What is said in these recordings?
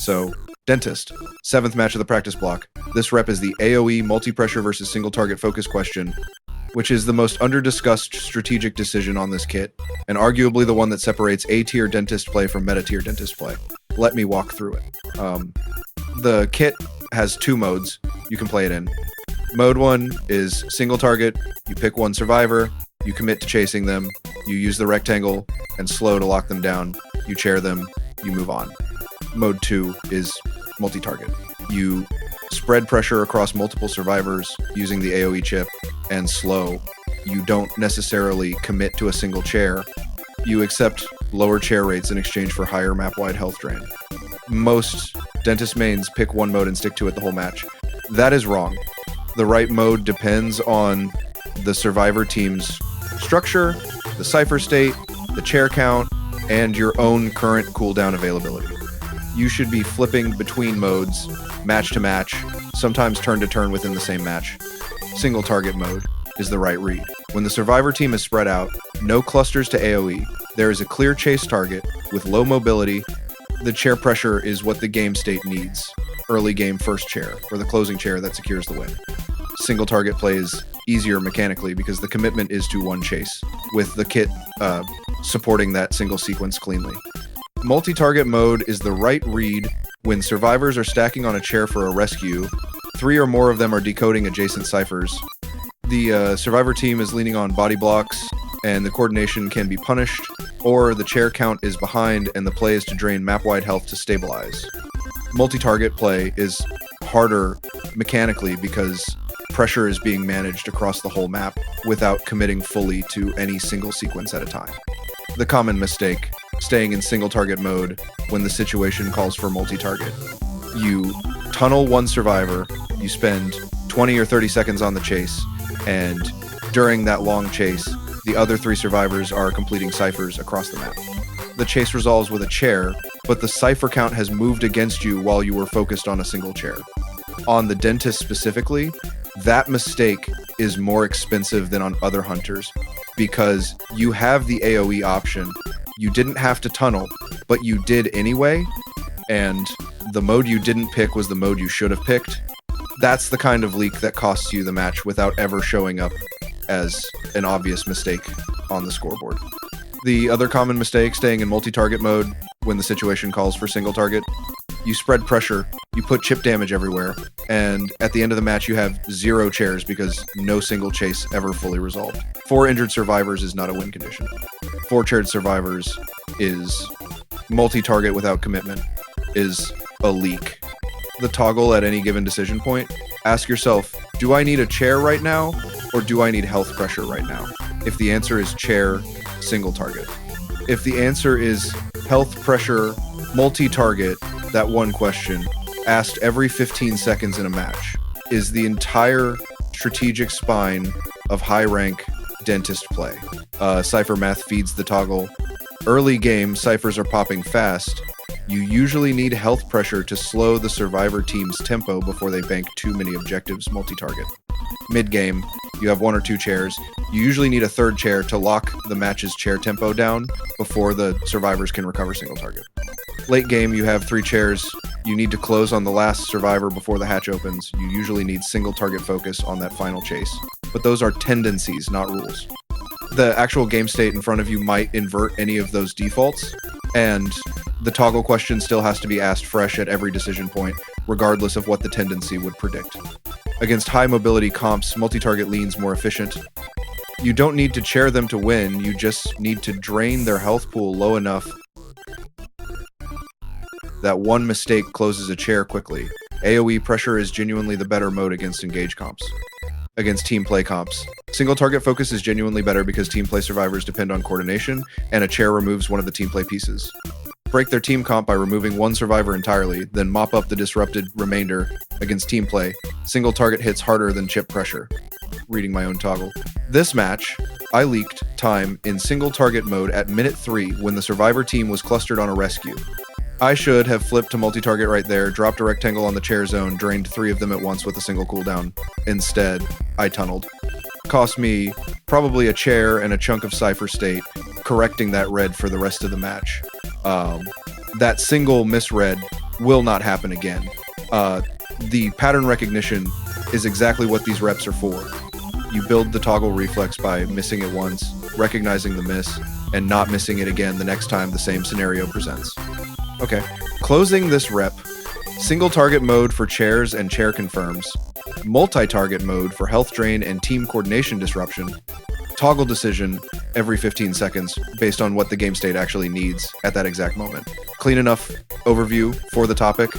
So, Dentist, 7th match of the practice block. This rep is the AoE multi-pressure versus single target focus question, which is the most under-discussed strategic decision on this kit, and arguably the one that separates A-tier Dentist play from meta-tier Dentist play. Let me walk through it. The kit has 2 modes you can play it in. Mode 1 is single target, you pick one survivor, you commit to chasing them, you use the rectangle and slow to lock them down, you chair them, you move on. Mode 2 is multi-target. You spread pressure across multiple survivors using the AoE chip and slow. You don't necessarily commit to a single chair. You accept lower chair rates in exchange for higher map-wide health drain. Most Dentist mains pick one mode and stick to it the whole match. That is wrong. The right mode depends on the survivor team's structure, the cipher state, the chair count, and your own current cooldown availability. You should be flipping between modes, match to match, sometimes turn to turn within the same match. Single target mode is the right read. When the survivor team is spread out, no clusters to AoE, there is a clear chase target with low mobility. The chair pressure is what the game state needs. Early game first chair, or the closing chair that secures the win. Single target play is easier mechanically because the commitment is to one chase, with the kit supporting that single sequence cleanly. Multi-target mode is the right read when survivors are stacking on a chair for a rescue. 3 or more of them are decoding adjacent ciphers. The survivor team is leaning on body blocks, and the coordination can be punished, or the chair count is behind and the play is to drain map-wide health to stabilize. Multi-target play is harder mechanically because pressure is being managed across the whole map without committing fully to any single sequence at a time. The common mistake, staying in single target mode when the situation calls for multi-target. You tunnel one survivor, you spend 20 or 30 seconds on the chase, and during that long chase, the other 3 survivors are completing ciphers across the map. The chase resolves with a chair, but the cipher count has moved against you while you were focused on a single chair. On the Dentist specifically, that mistake is more expensive than on other hunters because you have the AoE option. You didn't have to tunnel, but you did anyway, and the mode you didn't pick was the mode you should have picked. That's the kind of leak that costs you the match without ever showing up as an obvious mistake on the scoreboard. The other common mistake, staying in multi-target mode when the situation calls for single target. You spread pressure, you put chip damage everywhere, and at the end of the match you have 0 chairs because no single chase ever fully resolved. 4 injured survivors is not a win condition. 4 chaired survivors is multi-target without commitment, is a leak. The toggle at any given decision point, ask yourself, do I need a chair right now, or do I need health pressure right now? If the answer is chair, single target. If the answer is health pressure, multi-target, that one question, asked every 15 seconds in a match, is the entire strategic spine of high-rank Dentist play. Cypher math feeds the toggle. Early game, ciphers are popping fast. You usually need health pressure to slow the survivor team's tempo before they bank too many objectives multi-target. Mid-game, you have 1 or 2 chairs. You usually need a 3rd chair to lock the match's chair tempo down before the survivors can recover single target. Late game, you have 3 chairs. You need to close on the last survivor before the hatch opens. You usually need single target focus on that final chase. But those are tendencies, not rules. The actual game state in front of you might invert any of those defaults, and the toggle question still has to be asked fresh at every decision point, regardless of what the tendency would predict. Against high mobility comps, multi-target leans more efficient. You don't need to chair them to win, you just need to drain their health pool low enough that one mistake closes a chair quickly. AoE pressure is genuinely the better mode against engage comps. Against team play comps, single target focus is genuinely better because team play survivors depend on coordination, and a chair removes one of the team play pieces. Break their team comp by removing one survivor entirely, then mop up the disrupted remainder. Against team play, single target hits harder than chip pressure. Reading my own toggle. This match, I leaked time in single target mode at minute 3 when the survivor team was clustered on a rescue. I should have flipped to multi-target right there, dropped a rectangle on the chair zone, drained 3 of them at once with a single cooldown. Instead, I tunneled. Cost me probably a chair and a chunk of cipher state, correcting that red for the rest of the match. That single misread will not happen again. The pattern recognition is exactly what these reps are for. You build the toggle reflex by missing it once, recognizing the miss, and not missing it again the next time the same scenario presents. Okay. Closing this rep, single target mode for chairs and chair confirms, multi-target mode for health drain and team coordination disruption, toggle decision every 15 seconds based on what the game state actually needs at that exact moment. Clean enough overview for the topic.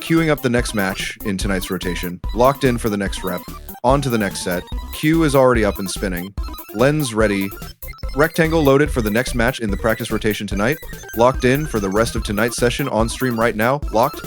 Queuing up the next match in tonight's rotation, locked in for the next rep, on to the next set. Queue is already up and spinning. Lens ready. Rectangle loaded for the next match in the practice rotation tonight. Locked in for the rest of tonight's session on stream right now. Locked.